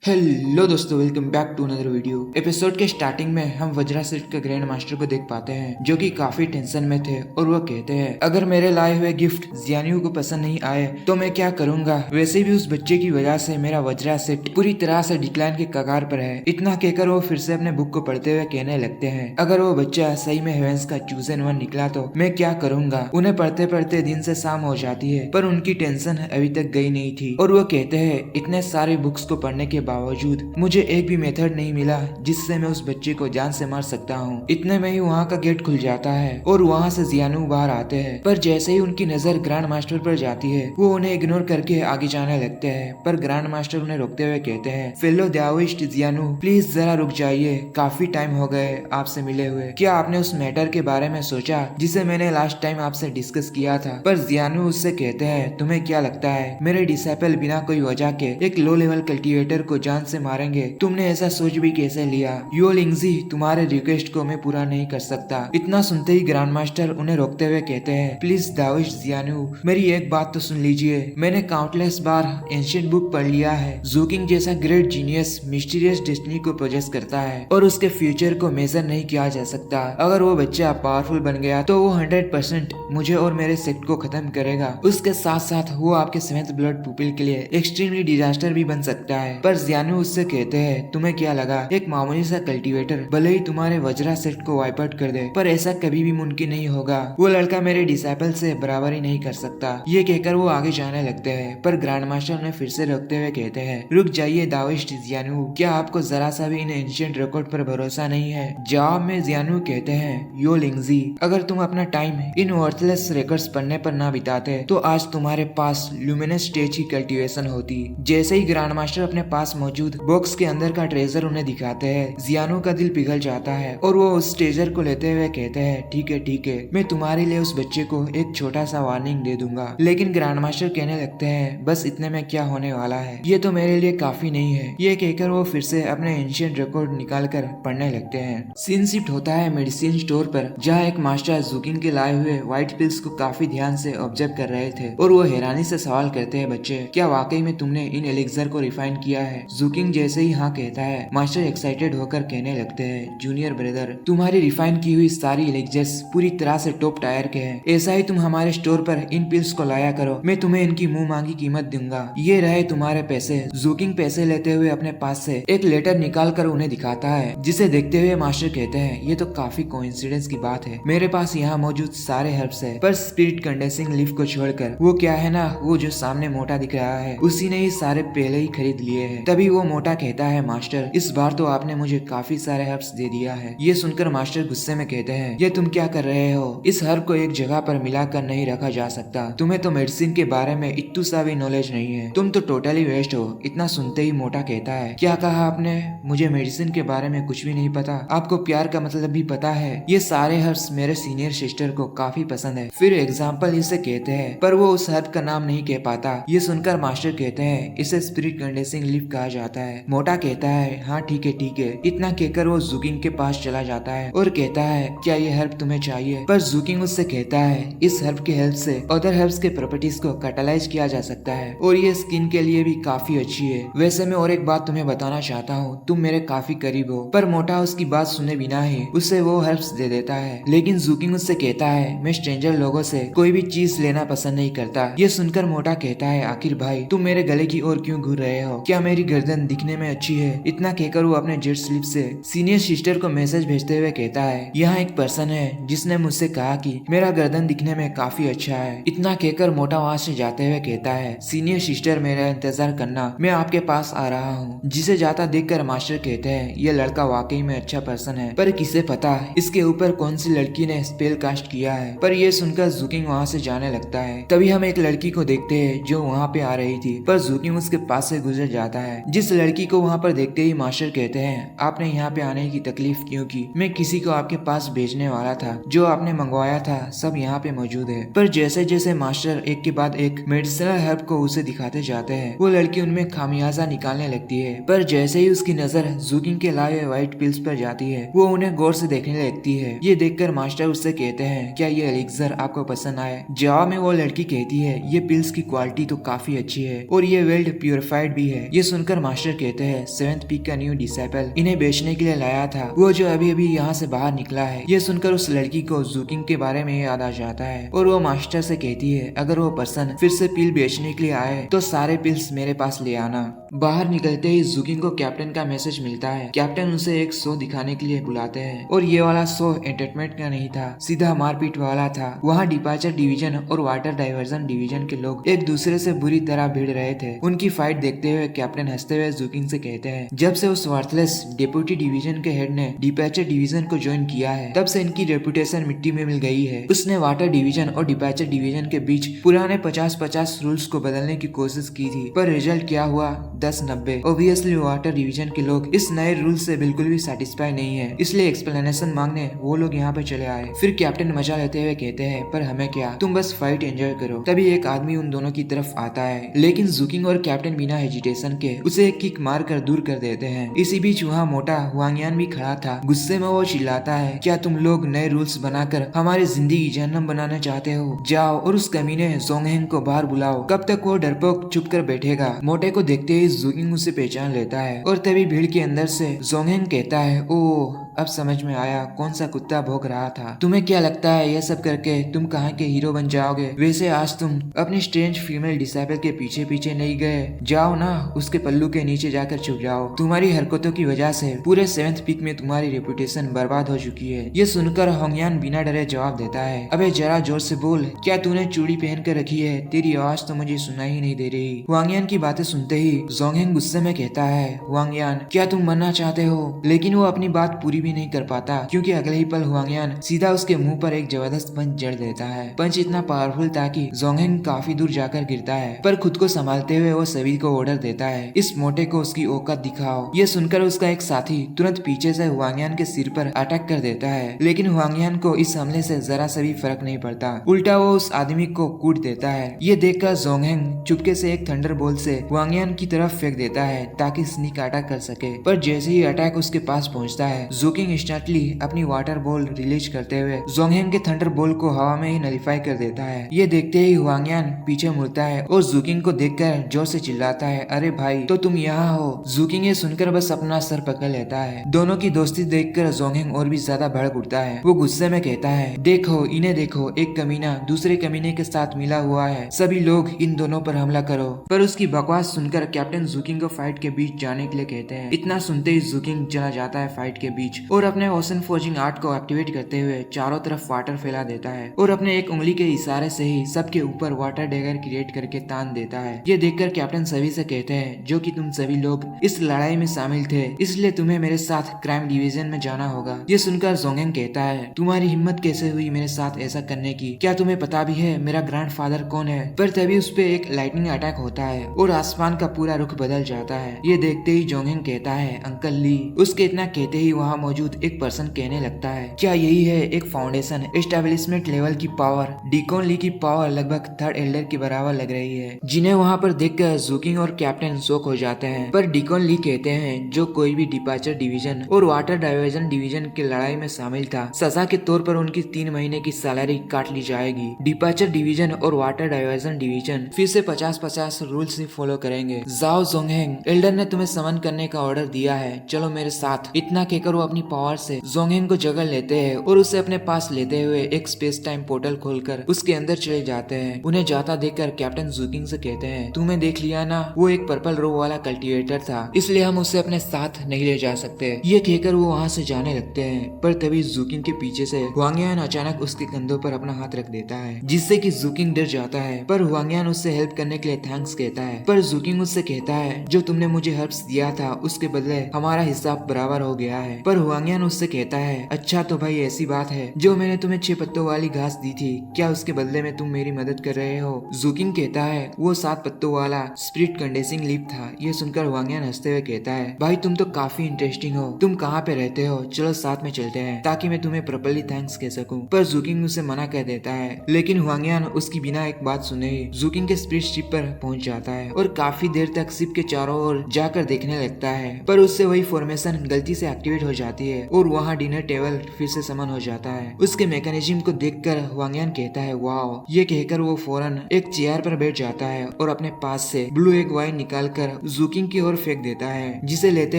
Hello दोस्तों, welcome back to another video. Episode के starting में हम वज्रा सेठ के ग्रैंड मास्टर को देख पाते हैं जो कि काफी टेंशन में थे और वो कहते हैं अगर मेरे लाए हुए गिफ्ट जियान्यू को पसंद नहीं आए तो मैं क्या करूंगा। वैसे भी उस बच्चे की वजह से मेरा वज्रा सेठ पूरी तरह से डिक्लाइन के कगार पर है। इतना कहकर वो फिर से अपने बुक को पढ़ते हुए कहने लगते हैं अगर वो बच्चा सही में हेवेंस का चूजन वन निकला तो मैं क्या करूंगा। उन्हें पढ़ते पढ़ते दिन से शाम हो जाती है पर उनकी टेंशन अभी तक गई नहीं थी और वो कहते हैं इतने सारे बुक्स को पढ़ने के बावजूद मुझे एक भी मेथड नहीं मिला जिससे मैं उस बच्चे को जान से मार सकता हूँ। इतने में ही वहाँ का गेट खुल जाता है और वहाँ से जियान्यू बाहर आते हैं। पर जैसे ही उनकी नजर ग्रैंड मास्टर पर जाती है वो उन्हें इग्नोर करके आगे जाने लगते हैं। पर ग्रैंड मास्टर उन्हें रोकते हुए कहते हैं फेलो दाओइस्ट जियान्यू, प्लीज जरा रुक जाइए, काफी टाइम हो गए आपसे मिले हुए। क्या आपने उस मैटर के बारे में सोचा जिसे मैंने लास्ट टाइम आपसे डिस्कस किया था। पर जियान्यू उससे कहते हैं तुम्हें क्या लगता है मेरे डिसाइपल बिना कोई वजह के एक लो लेवल कल्टिवेटर को जान से मारेंगे? तुमने ऐसा सोच भी कैसे लिया? यो लिंगजी, तुम्हारे रिक्वेस्ट को मैं पूरा नहीं कर सकता। इतना सुनते ही ग्रैंड मास्टर उन्हें रोकते हुए कहते हैं प्लीज दाओइस्ट जियान्यू, मेरी एक बात तो सुन लीजिए। मैंने काउंटलेस बार एंशिएंट बुक पढ़ लिया है। ज़ूकिंग जैसा ग्रेट जीनियस मिस्टीरियस डेस्टिनी को पोजेस करता है और उसके फ्यूचर को मेजर नहीं किया जा सकता। अगर वो बच्चा पावरफुल बन गया तो वो 100% मुझे और मेरे सेक्ट को खत्म करेगा। उसके साथ साथ वो आपके 7th ब्लड पुपिल के लिए एक्सट्रीमली डिजास्टर भी बन सकता है। पर जियान्यू उससे कहते हैं तुम्हें क्या लगा एक मामूली सा कल्टीवेटर भले ही तुम्हारे वज्रा सेट को वाइप आउट कर दे, पर ऐसा कभी भी मुमकिन नहीं होगा। वो लड़का मेरे डिसाइपल से बराबर ही नहीं कर सकता। ये कहकर वो आगे जाने लगते हैं पर ग्रैंड मास्टर ने फिर से रोकते हुए कहते हैं रुक जाइए दाओइस्ट जियान्यू, क्या आपको जरा सा भी इन एंशिएंट रिकॉर्ड पर भरोसा नहीं है? जवाब में जियान्यू कहते हैं यो लिंगजी, अगर तुम अपना टाइम इन वर्थलेस रिकॉर्ड्स पढ़ने पर ना बिताते तो आज तुम्हारे पास ल्यूमिनस स्टेज की कल्टीवेशन होती। जैसे ही ग्रैंड मास्टर अपने पास मौजूद बॉक्स के अंदर का ट्रेजर उन्हें दिखाते हैं जियान्यू का दिल पिघल जाता है और वो उस ट्रेजर को लेते हुए कहते हैं ठीक है, मैं तुम्हारे लिए उस बच्चे को एक छोटा सा वार्निंग दे दूंगा। लेकिन ग्रैंड मास्टर कहने लगते हैं बस इतने में क्या होने वाला है, ये तो मेरे लिए काफी नहीं है। ये कहकर वो फिर से अपने एंशिएंट रिकॉर्ड निकाल कर पढ़ने लगते हैं। सीन शिफ्ट होता है मेडिसिन स्टोर पर जहाँ एक मास्टर ज़ूकिंग के लाए हुए व्हाइट पिल्स को काफी ध्यान से ऑब्जर्व कर रहे थे और वो हैरानी से सवाल करते हैं बच्चे क्या वाकई में तुमने इन एलिक्सर को रिफाइन किया है? ज़ूकिंग जैसे ही हाँ कहता है मास्टर एक्साइटेड होकर कहने लगते हैं जूनियर ब्रदर, तुम्हारी रिफाइन की हुई सारी एलिक्सर्स पूरी तरह से टॉप टायर के हैं। ऐसा ही तुम हमारे स्टोर पर इन पिल्स को लाया करो, मैं तुम्हें इनकी मुंह मांगी कीमत दूंगा। ये रहे तुम्हारे पैसे। ज़ूकिंग पैसे लेते हुए अपने पास से एक लेटर निकाल कर उन्हें दिखाता है जिसे देखते हुए मास्टर कहते हैं ये तो काफी कोइंसिडेंस की बात है, मेरे पास यहाँ मौजूद सारे हर्ब्स है पर स्पिरिट कंडेंसिंग लीफ को छोड़कर वो क्या है ना, वो जो सामने मोटा दिख रहा है उसी ने ही सारे पहले ही खरीद लिए हैं। तभी वो मोटा कहता है मास्टर इस बार तो आपने मुझे काफी सारे हर्ब्स दे दिया है। ये सुनकर मास्टर गुस्से में कहते हैं ये तुम क्या कर रहे हो? इस हर्ब को एक जगह पर मिलाकर नहीं रखा जा सकता। तुम्हें तो मेडिसिन के बारे में इतू सा भी नॉलेज नहीं है, तुम तो टोटली वेस्ट हो। इतना सुनते ही मोटा कहता है क्या कहा आपने? मुझे मेडिसिन के बारे में कुछ भी नहीं पता। आपको प्यार का मतलब भी पता है? ये सारे हर्ब्स मेरे सीनियर सिस्टर को काफी पसंद है। फिर एग्जाम्पल इसे कहते हैं पर वो उस हर्ब का नाम नहीं कह पाता। ये सुनकर मास्टर कहते हैं इसे स्पिरिट कंडेंसिंग लीफ कहा जाता है। मोटा कहता है हाँ ठीक है। इतना कहकर वो ज़ूकिंग के पास चला जाता है और कहता है क्या ये हर्ब तुम्हें चाहिए? पर ज़ूकिंग उससे कहता है इस हर्ब के हेल्प से अदर हर्ब्स के प्रॉपर्टीज को कैटालाइज किया जा सकता है और ये स्किन के लिए भी काफी अच्छी है। वैसे मैं और एक बात तुम्हें बताना चाहता हूँ, तुम मेरे काफी करीब हो। पर मोटा उसकी बात सुने बिना ही उसे वो हर्ब्स दे देता है। लेकिन ज़ूकिंग उससे कहता है मैं स्ट्रेंजर लोगों से कोई भी चीज लेना पसंद नहीं करता। ये सुनकर मोटा कहता है आखिर भाई तुम मेरे गले की ओर क्यों घूर रहे हो? क्या मेरी गर्दन दिखने में अच्छी है? इतना कहकर वो अपने जेट स्लिप से सीनियर सिस्टर को मैसेज भेजते हुए कहता है यहाँ एक पर्सन है जिसने मुझसे कहा कि मेरा गर्दन दिखने में काफी अच्छा है। इतना कहकर मोटा वहाँ से जाते हुए कहता है सीनियर सिस्टर मेरा इंतजार करना, मैं आपके पास आ रहा हूँ। जिसे जाता देखकर मास्टर कहते हैं ये लड़का वाकई में अच्छा पर्सन है पर किसे पता इसके ऊपर कौन सी लड़की ने स्पेल कास्ट किया है। पर ये सुनकर ज़ूकिंग वहाँ से जाने लगता है। तभी हम एक लड़की को देखते हैं जो वहाँ पे आ रही थी पर ज़ूकिंग उसके पास से गुजर जाता है। जिस लड़की को वहाँ पर देखते ही मास्टर कहते हैं आपने यहाँ पे आने की तकलीफ क्यों की? मैं किसी को आपके पास भेजने वाला था, जो आपने मंगवाया था सब यहाँ पे मौजूद है। पर जैसे जैसे मास्टर एक के बाद एक मेडिसिनल हर्ब को उसे दिखाते जाते हैं वो लड़की उनमें खामियाजा निकालने लगती है। पर जैसे ही उसकी नजर ज़ूकिंग के लाए व्हाइट पिल्स पर जाती है वो उन्हें गौर से देखने लगती है। ये देखकर मास्टर उससे कहते हैं क्या ये एलिक्सर आपको पसंद आए? जवाब में वो लड़की कहती है ये पिल्स की क्वालिटी तो काफी अच्छी है और ये वेल्ड प्योरिफाइड भी है। ये सुनकर सुनकर मास्टर कहते हैं, 7th पीक का न्यू डिसाइपल इन्हें बेचने के लिए लाया था, वो जो अभी अभी यहाँ से बाहर निकला है। ये सुनकर उस लड़की को जूकिंग के बारे में याद आ जाता है और वो मास्टर से कहती है, अगर वो पर्सन फिर से पिल बेचने के लिए आए तो सारे पिल्स मेरे पास ले आना। बाहर निकलते ही जूकिंग को कैप्टन का मैसेज मिलता है। कैप्टन उसे एक शो दिखाने के लिए बुलाते हैं और ये वाला शो एंटरटेनमेंट का नहीं था, सीधा मारपीट वाला था। वहाँ डिपार्चर डिवीजन और वाटर डाइवर्जन डिवीजन के लोग एक दूसरे से बुरी तरह भिड़ रहे थे। उनकी फाइट देखते हुए कैप्टन हंसते हुए जूकिंग से कहते हैं, जब से उस वर्थलेस डेप्यूटी डिवीजन के हेड ने डिपार्चर डिवीजन को ज्वाइन किया है, तब से इनकी रेपुटेशन मिट्टी में मिल गई है। उसने वाटर डिवीजन और डिपार्चर डिवीजन के बीच पुराने 50-50 रूल्स को बदलने की कोशिश की थी, पर रिजल्ट क्या हुआ? 10-90। ऑब्वियसली वाटर डिवीजन के लोग इस नए रूल से बिल्कुल भी सेटिस्फाई नहीं है, इसलिए एक्सप्लेनेशन मांगने वो लोग यहाँ पे चले आए। फिर कैप्टन मजा लेते हुए कहते हैं, पर हमें क्या, तुम बस फाइट एंजॉय करो। तभी एक आदमी उन दोनों की तरफ आता है, लेकिन जूकिंग और कैप्टन बिना हेजिटेशन के उसे एक किक मार कर दूर कर देते हैं। इसी बीच वहाँ मोटा हुआंगियान भी खड़ा था। गुस्से में वो चिल्लाता है, क्या तुम लोग नए रूल्स बनाकर हमारी जिंदगी जहन्नम बनाना चाहते हो? जाओ और उस कमीने जोंगहेंग को बाहर बुलाओ। कब तक वो डरपोक चुप कर बैठेगा? मोटे को देखते ही जूकिंग उसे पहचान लेता है और तभी भीड़ के अंदर से जोंगहेंग कहता है, ओह अब समझ में आया कौन सा कुत्ता भौंक रहा था। तुम्हें क्या लगता है ये सब करके तुम कहाँ के हीरो बन जाओगे? वैसे आज तुम अपनी स्ट्रेंज फीमेल डिसाइपल के पीछे पीछे नहीं गए, जाओ ना उसके पल्लू के नीचे जाकर छुप जाओ। तुम्हारी हरकतों की वजह से पूरे 7th पीक में तुम्हारी रेपुटेशन बर्बाद हो चुकी है। ये सुनकर होंगयान बिना डरे जवाब देता है, अबे जरा जोर से बोल, क्या तूने चूड़ी पहन कर रखी है? तेरी आवाज तो मुझे सुनाई ही नहीं दे रही। वांगयान की बातें सुनते ही जोंगहेंग गुस्से में कहता है, वांगयान क्या तुम मरना चाहते हो? लेकिन वो अपनी बात पूरी भी नहीं कर पाता, क्योंकि अगले ही पल हुआंगयान सीधा उसके मुंह पर एक जबरदस्त पंच जड़ देता है। पंच इतना पावरफुल था कि जोंगहेंग काफी दूर जाकर गिरता है, पर खुद को संभालते हुए वो सभी को ऑर्डर देता है, इस मोटे को उसकी औकात दिखाओ। ये सुनकर उसका एक साथी तुरंत पीछे से हुआंगयान के सिर पर अटैक कर देता है, लेकिन हुआंगयान को इस हमले से जरा सा भी फर्क नहीं पड़ता, उल्टा वो उस आदमी को कूट देता है। ये देखकर जोंगहेंग चुपके से एक थंडरबोल्ट से हुआंगयान की तरफ फेंक देता है ताकि स्नीक अटैक कर सके, पर जैसे ही अटैक उसके पास पहुंचता है, जूकिंग इंस्टेंटली अपनी वाटर बॉल रिलीज करते हुए जोंगहेंग के थंडर बॉल को हवा में ही नलिफाई कर देता है। ये देखते ही हुआंगयान पीछे मुड़ता है और जूकिंग को देखकर जोर से चिल्लाता है, अरे भाई तो तुम यहाँ हो। जूकिंग ये सुनकर बस अपना सर पकड़ लेता है। दोनों की दोस्ती देखकर जोंगहेंग और भी ज्यादा भड़क उठता है। वो गुस्से में कहता है, देखो इन्हें देखो, एक कमीना दूसरे कमीने के साथ मिला हुआ है, सभी लोग इन दोनों पर हमला करो। पर उसकी बकवास सुनकर कैप्टन जूकिंग को फाइट के बीच जाने के लिए कहते हैं। इतना सुनते ही जूकिंग चला जाता है फाइट के बीच और अपने ओशन फोर्जिंग आर्ट को एक्टिवेट करते हुए चारों तरफ वाटर फैला देता है और अपने एक उंगली के इशारे से ही सबके ऊपर वाटर डैगर क्रिएट करके तान देता है। ये देखकर कैप्टन सभी से कहते हैं, जो कि तुम सभी लोग इस लड़ाई में शामिल थे, इसलिए तुम्हें मेरे साथ क्राइम डिवीजन में जाना होगा। ये सुनकर जोंगहेंग कहता है, तुम्हारी हिम्मत कैसे हुई मेरे साथ ऐसा करने की? क्या तुम्हें पता भी है मेरा ग्रैंडफादर कौन है? पर तभी उस पे एक लाइटनिंग अटैक होता है और आसमान का पूरा रुख बदल जाता है। ये देखते ही जोंगहेंग कहता है, अंकल ली। उसके इतना कहते ही वहाँ मौजूद एक पर्सन कहने लगता है, क्या यही है एक फाउंडेशन एस्टेब्लिशमेंट लेवल की पावर? डीकॉन ली की पावर लगभग 3rd एल्डर के बराबर लग रही है, जिन्हें वहाँ पर देखकर जूकिंग और कैप्टन शॉक हो जाते हैं। पर डीकॉन ली कहते हैं, जो कोई भी डिपार्चर डिवीजन और वाटर डाइवर्जन डिवीजन की लड़ाई में शामिल था, सजा के तौर पर उनकी 3 महीने की सैलरी काट ली जाएगी। डिपार्चर डिवीजन और वाटर डाइवर्जन डिवीजन फिर से 50-50 रूल्स ही फॉलो करेंगे। जाओ जोंगहेंग, एल्डर ने तुम्हें समन करने का ऑर्डर दिया है, चलो मेरे साथ। इतना कहकर वो अपनी पावर से जोंगहेंग को जगह लेते हैं और उसे अपने पास लेते हुए एक स्पेस टाइम पोर्टल खोलकर उसके अंदर चले जाते हैं। उन्हें जाता देखकर कैप्टन जूकिंग से कहते हैं, तुमने देख लिया ना, वो एक पर्पल रो वाला कल्टीवेटर था, इसलिए हम उसे अपने साथ नहीं ले जा सकते। ये कहकर वो वहाँ से जाने लगते हैं, पर तभी जूकिंग के पीछे से हुआंगयान अचानक उसके कंधों पर अपना हाथ रख देता है, जिससे कि जूकिंग डर जाता है। पर हुआंगयान उससे हेल्प करने के लिए थैंक्स कहता है, पर जूकिंग उससे कहता है, जो तुमने मुझे हेल्प दिया था उसके बदले हमारा हिसाब बराबर हो गया है। पर हुआंगयान उससे कहता है, अच्छा तो भाई ऐसी बात है, जो मैंने तुम्हें 6 पत्तों वाली घास दी थी, क्या उसके बदले में तुम मेरी मदद कर रहे हो? जूकिंग कहता है, वो 7 पत्तों वाला स्प्रिट कंडेंसिंग लीफ था। ये सुनकर हुआंगयान हंसते हुए कहता है, भाई तुम तो काफी इंटरेस्टिंग हो, तुम कहाँ पे रहते हो? चलो साथ में चलते हैं ताकि मैं तुम्हें प्रॉपर्ली थैंक्स कह सकूं। पर जूकिंग उसे मना कर देता है, लेकिन हुआंगयान उसकी बिना एक बात सुने ही जूकिंग के स्प्रिट शिप पर पहुंच जाता है और काफी देर तक शिप के चारों ओर जाकर देखने लगता है, पर उससे वही फॉर्मेशन गलती से एक्टिवेट हो जाती जाती है और वहाँ डिनर टेबल फिर से समन हो जाता है। उसके मैकेनिज्म को देखकर वांगयान कहता है वाओ। ये कहकर वो फौरन एक चेयर पर बैठ जाता है और अपने पास से ब्लू एक वाइन निकालकर जुकिंग की ओर फेंक देता है, जिसे लेते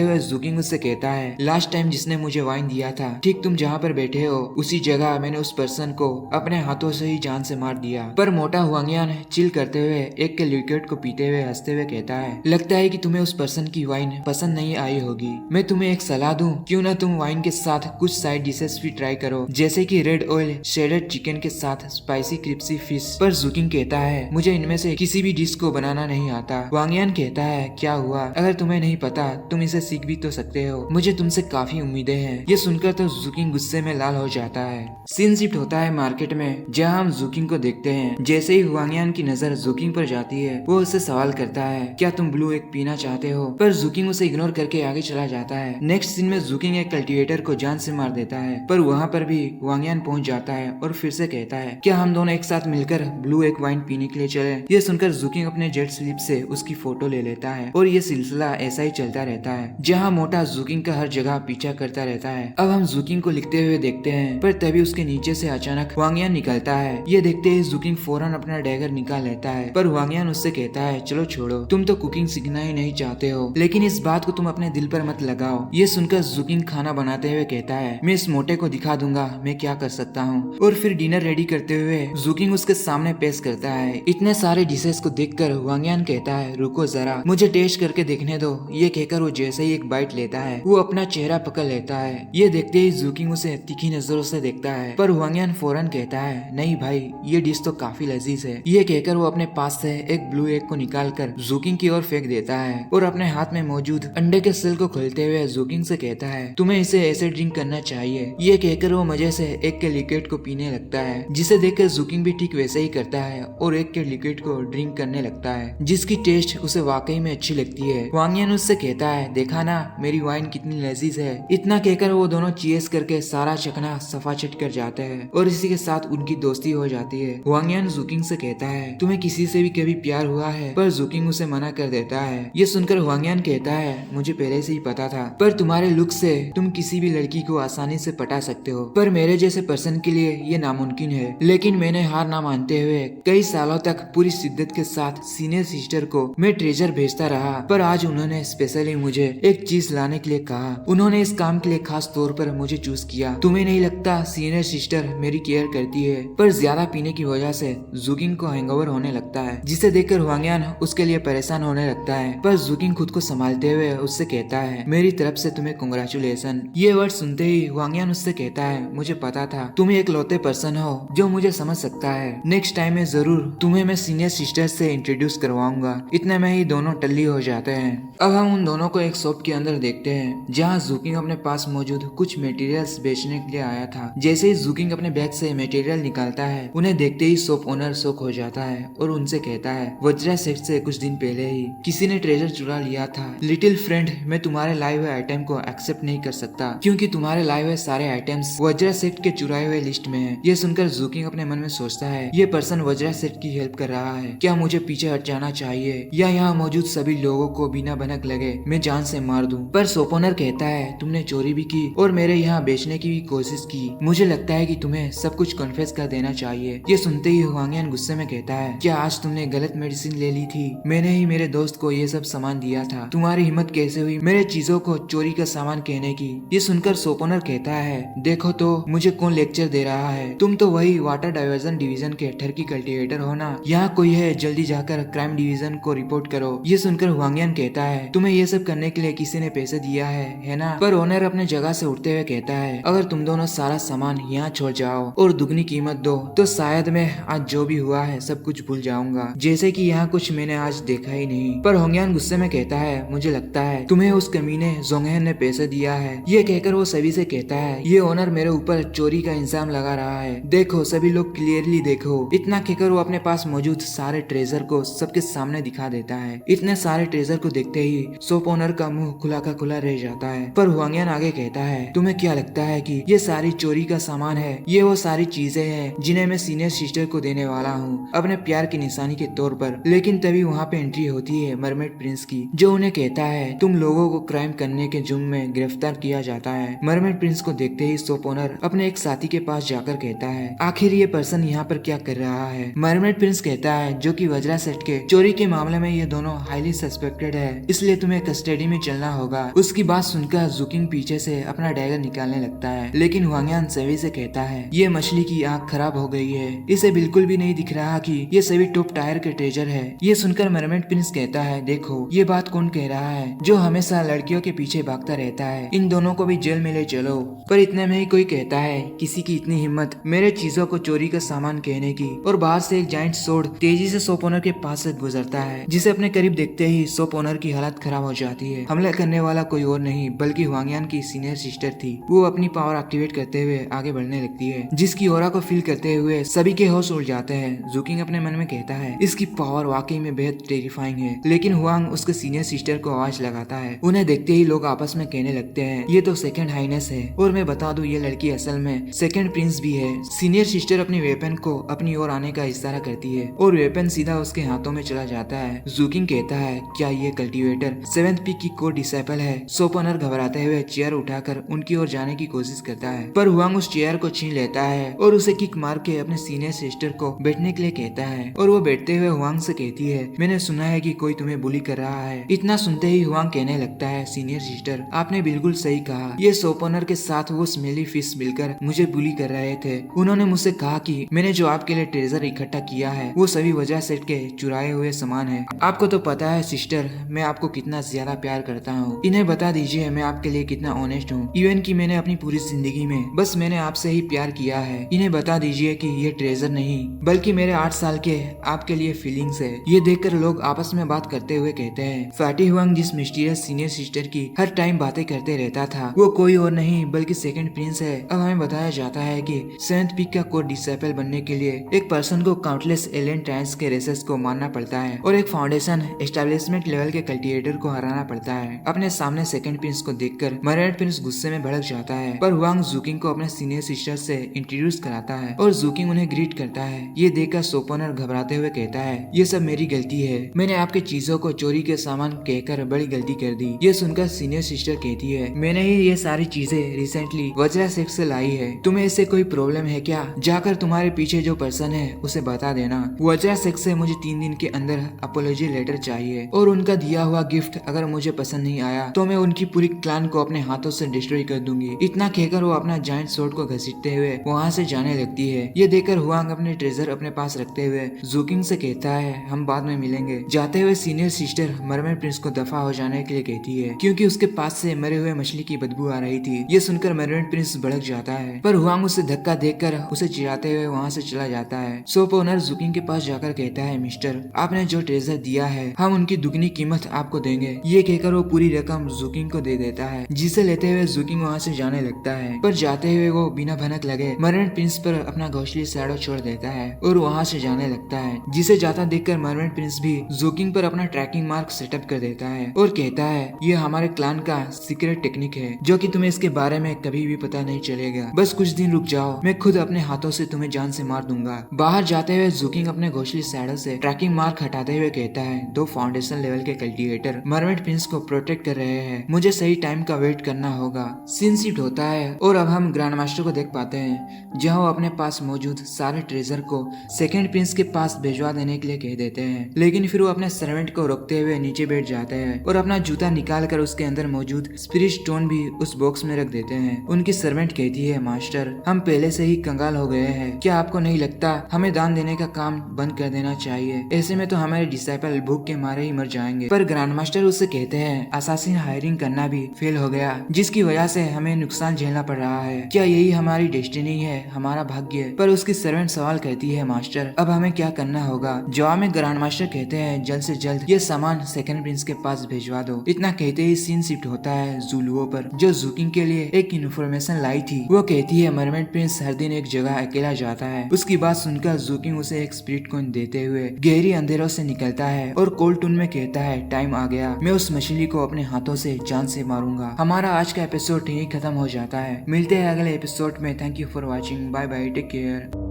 हुए जुकिंग उससे कहता है लास्ट टाइम जिसने मुझे वाइन दिया था, ठीक तुम जहाँ पर बैठे हो उसी जगह मैंने उस पर्सन को अपने हाथों से ही जान से मार दिया। पर मोटा वांगयान चिल करते हुए एक के लिक्विड को पीते हुए हंसते हुए कहता है लगता है कि तुम्हें उस पर्सन की वाइन पसंद नहीं आई होगी। मैं तुम्हें एक सलाह दूं, क्यों ना तुम वाइन के साथ कुछ साइड डिशेस भी ट्राई करो, जैसे कि रेड ऑयल शेडेड चिकन के साथ स्पाइसी क्रिस्पी फिश। पर जुकिंग कहता है मुझे इनमें से किसी भी डिश को बनाना नहीं आता। वांगयान कहता है क्या हुआ, अगर तुम्हें नहीं पता तुम इसे सीख भी तो सकते हो, मुझे तुमसे काफी उम्मीदें हैं। ये सुनकर तो जुकिंग गुस्से में लाल हो जाता है। सीन शिफ्ट होता है मार्केट में, जहाँ हम जुकिंग को देखते हैं। जैसे ही वांगयान की नजर जुकिंग पर जाती है वो उससे सवाल करता है क्या तुम ब्लू एक पीना चाहते हो, पर जुकिंग उसे इग्नोर करके आगे चला जाता है। नेक्स्ट सीन में जुकिंग एक कल्टीवेटर को जान से मार देता है, पर वहाँ पर भी वांगयान पहुँच जाता है और फिर से कहता है क्या हम दोनों एक साथ मिलकर ब्लू एक वाइन पीने के लिए चले। ये सुनकर जुकिंग अपने जेट स्लिप से उसकी फोटो ले लेता है और ये सिलसिला ऐसा ही चलता रहता है, जहाँ मोटा जुकिंग का हर जगह पीछा करता रहता है। अब हम जुकिंग को लिखते हुए देखते हैं, पर तभी उसके नीचे से अचानक वांगयान निकलता है। ये देखते ही जुकिंग फौरन अपना डैगर निकाल लेता है, पर वांगयान उससे कहता है चलो छोड़ो, तुम तो कुकिंग सीखना ही नहीं चाहते हो, लेकिन इस बात को तुम अपने दिल पर मत लगाओ। ये सुनकर जुकिंग खाना बनाते हुए कहता है मैं इस मोटे को दिखा दूंगा मैं क्या कर सकता हूँ। और फिर डिनर रेडी करते हुए जुकिंग उसके सामने पेश करता है। इतने सारे डिशेस को देखकर वांगयान कहता है रुको जरा, मुझे टेस्ट करके देखने दो। ये कहकर वो जैसे ही एक बाइट लेता है वो अपना चेहरा पकड़ लेता है। ये देखते ही जुकिंग उसे तीखी नजरों से देखता है, पर वांगयान फौरन कहता है नहीं भाई ये डिश तो काफी लजीज है। ये कहकर वो अपने पास से एक ब्लू एग को निकालकर जुकिंग की ओर फेंक देता है और अपने हाथ में मौजूद अंडे के सेल को खोलते हुए जुकिंग से कहता है तुम्हें इसे ऐसे ड्रिंक करना चाहिए। ये कहकर वो मजे से एग के लिक्विड को पीने लगता है, जिसे देखकर जुकिंग भी ठीक वैसे ही करता है और एग के लिक्विड को ड्रिंक करने लगता है, जिसकी टेस्ट उसे वाकई में अच्छी लगती है। वांगयान उससे कहता है देखा ना मेरी वाइन कितनी लजीज है। इतना कहकर वो दोनों चीयर्स करके सारा चखना सफा चट कर जाते हैं और इसी के साथ उनकी दोस्ती हो जाती है। वांगयान जुकिंग से कहता है तुम्हें किसी से भी कभी प्यार हुआ है, पर जुकिंग उसे मना कर देता है। ये सुनकर वांगयान कहता है मुझे पहले से ही पता था, पर तुम्हारे लुक से तुम किसी भी लड़की को आसानी से पटा सकते हो, पर मेरे जैसे पर्सन के लिए ये नामुमकिन है। लेकिन मैंने हार ना मानते हुए कई सालों तक पूरी शिद्दत के साथ सीनियर सिस्टर को मैं ट्रेजर भेजता रहा, पर आज उन्होंने स्पेशली मुझे एक चीज लाने के लिए कहा। उन्होंने इस काम के लिए खास तौर पर मुझे चूज किया। तुम्हें नहीं लगता सीनियर सिस्टर मेरी केयर करती है? पर ज्यादा पीने की वजह से जुकिंग को हैंगओवर होने लगता है, जिसे देखकर वांगयान उसके लिए परेशान होने लगता है। पर जुकिंग खुद को संभालते हुए उससे कहता है मेरी तरफ से तुम्हें कांग्रेचुलेशन। ये वर्ड सुनते ही वांगयान उससे कहता है मुझे पता था तुम एक लौते पर्सन हो जो मुझे समझ सकता है। नेक्स्ट टाइम में जरूर तुम्हें मैं सीनियर सिस्टर से इंट्रोड्यूस करवाऊंगा। इतने में ही दोनों टल्ली हो जाते हैं। अब हम उन दोनों को एक शॉप के अंदर देखते हैं, जहाँ जुकिंग अपने पास मौजूद कुछ मटेरियल्स बेचने के लिए आया था। जैसे ही जुकिंग अपने बैग से मटेरियल निकालता है, उन्हें देखते ही शॉप ओनर शॉक हो जाता है और उनसे कहता है वज्रा सेठ से कुछ दिन पहले ही किसी ने ट्रेजर चुरा लिया था। लिटिल फ्रेंड, मैं तुम्हारे लाए हुए आइटम को एक्सेप्ट नहीं कर सकता, क्योंकि तुम्हारे लाए हुए सारे आइटम्स वज्रा सेठ के चुराए हुए लिस्ट में है। ये सुनकर जुकिंग अपने मन में सोचता है ये पर्सन वज्रा सेठ की हेल्प कर रहा है, क्या मुझे पीछे हट जाना चाहिए या यहाँ मौजूद सभी लोगों को बिना भनक लगे मैं जान से मार दूं। पर शॉप ओनर कहता है तुमने चोरी भी की और मेरे यहाँ बेचने की भी कोशिश की, मुझे लगता है कि तुम्हें सब कुछ कन्फेस कर देना चाहिए। ये सुनते ही वांगयान गुस्से में कहता है क्या आज तुमने गलत मेडिसिन ले ली थी? मैंने ही मेरे दोस्त को ये सब सामान दिया था, तुम्हारी हिम्मत कैसे हुई मेरे चीजों को चोरी का सामान कहने की? ये सुनकर शॉप ओनर कहता है देखो तो मुझे कौन लेक्चर दे रहा है, तुम तो वही वाटर डाइवर्जन डिवीजन के ठरकी कल्टीवेटर हो ना। यहाँ कोई है जल्दी जाकर क्राइम डिवीजन को रिपोर्ट करो। ये सुनकर वांगयान कहता है तुम्हें ये सब करने के लिए किसी ने पैसे दिया है ना? पर ओनर अपने जगह से उठते हुए कहता है अगर तुम दोनों सारा सामान यहाँ छोड़ जाओ और दुगनी कीमत दो तो शायद मैं आज जो भी हुआ है सब कुछ भूल जाऊंगा, जैसे कि यहाँ कुछ मैंने आज देखा ही नहीं। पर होंगयान गुस्से में कहता है मुझे लगता है तुम्हें उस कमीने जोंगहेन ने पैसे दिया है। ये कहकर वो सभी से कहता है ये ओनर मेरे ऊपर चोरी का इल्जाम लगा रहा है, देखो सभी लोग क्लियरली देखो। इतना कहकर वो अपने पास मौजूद सारे ट्रेजर को सबके सामने दिखा देता है। इतने सारे ट्रेजर को देखते ही शॉप ओनर का मुंह खुला का खुला रह जाता है। पर वांगयान आगे कहता है तुम्हें क्या लगता है कि ये सारी चोरी का सामान है? ये वो सारी चीजें हैं जिन्हें मैं सीनियर सिस्टर को देने वाला हूँ अपने प्यार की निशानी के तौर पर। लेकिन तभी वहाँ पे एंट्री होती है मरमेड प्रिंस की, जो उन्हें कहता है तुम लोगों को क्राइम करने के जुर्म में गिरफ्तार किया किया जाता है। मरमेड प्रिंस को देखते ही शॉप ओनर अपने एक साथी के पास जाकर कहता है, आखिर ये पर्सन यहाँ पर क्या कर रहा है। मरमेड प्रिंस कहता है, जो कि वज्रा सेट के चोरी के मामले में ये दोनों हाईली सस्पेक्टेड है, इसलिए तुम्हें कस्टडी में चलना होगा। उसकी बात सुनकर जुकिंग पीछे से अपना डैगर निकालने लगता है, लेकिन हुआंग सभी से कहता है, ये मछली की आँख खराब हो गई है, इसे बिल्कुल भी नहीं दिख रहा कि ये सभी टॉप टायर के ट्रेजर है। ये सुनकर मरमेड प्रिंस कहता है, देखो ये बात कौन कह रहा है जो हमेशा लड़कियों के पीछे भागता रहता है, इन दोनों को भी जेल में ले चलो। पर इतने में ही कोई कहता है, किसी की इतनी हिम्मत मेरे चीजों को चोरी का सामान कहने की। और बाहर से एक जाइंट सोर्ड तेजी से शॉप ओनर के पास से गुजरता है, जिसे अपने करीब देखते ही शॉप ओनर की हालत खराब हो जाती है। हमला करने वाला कोई और नहीं बल्कि हुआंग की सीनियर सिस्टर थी। वो अपनी पावर एक्टिवेट करते हुए आगे बढ़ने लगती है, जिसकी ऑरा को फील करते हुए सभी के होश उड़ जाते हैं। जुकिंग अपने मन में कहता है, इसकी पावर वाकई में बेहद टेरिफाइंग है। लेकिन हुआंग उसके सीनियर सिस्टर को आवाज लगाता है। उन्हें देखते ही लोग आपस में कहने लगते हैं, ये तो सेकंड हाइनेस है। और मैं बता दूं, ये लड़की असल में सेकंड प्रिंस भी है। सीनियर सिस्टर अपनी वेपन को अपनी ओर आने का इशारा करती है और वेपन सीधा उसके हाथों में चला जाता है। जुकिंग कहता है, क्या ये कल्टीवेटर 7th पीक की को डिसेबल है। शॉप ओनर घबराते हुए चेयर उठाकर उनकी ओर जाने की कोशिश करता है, पर हुआंग उस चेयर को छीन लेता है और उसे किक मार के अपने सीनियर सिस्टर को बैठने के लिए कहता है। और वो बैठते हुए हुआंग से कहती है, मैंने सुना है कि कोई तुम्हें बुली कर रहा है। इतना सुनते ही हुआंग कहने लगता है, सीनियर सिस्टर आपने बिल्कुल सही कहा, ये शॉप ओनर के साथ वो स्मेली फिश मिलकर मुझे बुली कर रहे थे। उन्होंने मुझसे कहा कि मैंने जो आपके लिए ट्रेजर इकट्ठा किया है वो सभी वजह सेट के चुराए हुए सामान है। आपको तो पता है सिस्टर, मैं आपको कितना ज्यादा प्यार करता हूँ। इन्हें बता दीजिए मैं आपके लिए कितना ऑनेस्ट हूँ। इवन कि मैंने अपनी पूरी जिंदगी में बस मैंने आपसे ही प्यार किया है। इन्हें बता दीजिए कि ये ट्रेजर नहीं बल्कि मेरे 8 साल के आपके लिए फीलिंग्स है। ये देखकर लोग आपस में बात करते हुए कहते हैं, फैटी हुआंग जिस मिस्टीरियस सीनियर सिस्टर की हर टाइम बातें करते रहता था, वो कोई और नहीं बल्कि सेकंड प्रिंस है। अब हमें बताया जाता है कि 7th पीक का कोर डिसेबल बनने के लिए एक पर्सन को काउंटलेस एलियन टाइम्स के रेसेस को मारना पड़ता है और एक फाउंडेशन एस्टेब्लिशमेंट लेवल के कल्टिवेटर को हराना पड़ता है। अपने सामने सेकंड प्रिंस को देखकर मरमेड प्रिंस गुस्से में भड़क जाता है, पर हुआंग जुकिंग को अपने सीनियर सिस्टर से इंट्रोड्यूस कराता है और जुकिंग उन्हें ग्रीट करता है। ये देखकर शॉप ओनर घबराते हुए कहता है, ये सब मेरी गलती है, मैंने आपके चीजों को चोरी के सामान कहकर बड़ी गलती कर दी। ये सुनकर सीनियर सिस्टर कहती है, मैंने ही ये सारी चीजें रिसेंटली वज्रा सेट से लाई है, तुम्हें इससे कोई प्रॉब्लम है क्या? जाकर तुम्हारे पीछे जो पर्सन है उसे बता देना। वज्रा सेट से मुझे 3 दिन के अंदर अपोलॉजी लेटर चाहिए और उनका दिया हुआ गिफ्ट अगर मुझे पसंद नहीं आया तो मैं उनकी पूरी क्लान को अपने हाथों से डिस्ट्रॉय कर दूंगी। इतना कहकर वो अपना जायंट स्वॉर्ड को घसीटते हुए वहाँ से जाने लगती है। ये देखकर हुआंग अपने ट्रेजर अपने पास रखते हुए जुकिंग से कहता है, हम बाद में मिलेंगे। जाते हुए सीनियर सिस्टर मरमेड प्रिंस को दफा हो जाने के लिए कहती है, क्योंकि उसके पास से मरे हुए मछली की बदबू आ रही थी। ये सुनकर मरमेड प्रिंस भड़क जाता है, पर हुआंग उसे धक्का देकर उसे चिढ़ाते हुए वहाँ से चला जाता है। शॉप ओनर जुकिंग के पास जाकर कहता है, मिस्टर आपने जो ट्रेजर दिया है हम उनकी दुगनी कीमत आपको देंगे। ये कहकर वो पूरी रकम जुकिंग को दे देता है, जिसे लेते हुए जुकिंग वहाँ से जाने लगता है। पर जाते हुए वो बिना भनक लगे मरमेड प्रिंस पर अपना घोंसली शैडो छोड़ देता है और वहाँ से जाने लगता है, जिसे जाता देखकर मरमेड प्रिंस भी जुकिंग पर अपना ट्रैकिंग मार्क सेटअप कर देता है और कहता है, ये हमारे क्लान का सीक्रेट टेक्निक है जो कि तुम्हें इसके बारे में कभी भी पता नहीं चलेगा। बस कुछ दिन रुक जाओ, मैं खुद अपने हाथों से तुम्हें जान से मार दूंगा। बाहर जाते हुए जुकिंग अपने घोंसली शैडो से ट्रैकिंग मार्क हटाते हुए कहता है, 2 फाउंडेशन लेवल के कल्टीवेटर मरमेड प्रिंस को प्रोटेक्ट कर रहे हैं, मुझे सही टाइम का वेट करना होगा। सीन शिफ्ट होता है और अब हम ग्रैंड मास्टर को देख पाते हैं, जहाँ वो अपने पास मौजूद सारे ट्रेजर को सेकंड प्रिंस के पास भिजवा देने के लिए कह देते हैं। लेकिन फिर वो अपने सर्वेंट को रोकते हुए नीचे बैठ जाते हैं और अपना जूता निकाल कर उसके अंदर मौजूद स्पिरिट स्टोन भी उस बॉक्स में रख देते हैं। उनकी सर्वेंट कहती है, मास्टर हम पहले से ही कंगाल हो गए हैं, क्या आपको नहीं लगता हमें दान देने का काम बंद कर देना चाहिए? ऐसे में तो हमारे डिसाइपल भूख के मारे ही मर जाएंगे। पर ग्रैंड मास्टर उससे कहते हैं, असासिन हायरिंग करना भी फेल हो गया, जिसकी वजह से हमें नुकसान झेलना पड़ रहा है। क्या यही हमारी डेस्टिनी है, हमारा भाग्य? पर उसकी सर्वेंट सवाल करती है, मास्टर अब हमें क्या करना होगा? जवाब में ग्रैंड मास्टर कहते हैं, जल्द से जल्द ये सामान सेकंड प्रिंस के पास भिजवा दो। इतना कहते ही सीन शिफ्ट होता है जुलुओं पर, जो जुकिंग के लिए एक इन्फॉर्मेशन लाई थी। वो कहती है, मरमेड प्रिंस हर दिन एक जगह अकेला जाता है। उसकी बात सुनकर जुकिंग उसे एक स्पिरिट कॉइन देते हुए गहरी अंधेरों से निकलता है और कोल्ड टून में कहता है, टाइम आ गया, मैं उस मछली को अपने हाथों से जान से मारूंगा। हमारा आज का एपिसोड यही खत्म हो जाता है। मिलते हैं अगले एपिसोड में। Thank you for watching, bye bye, take care.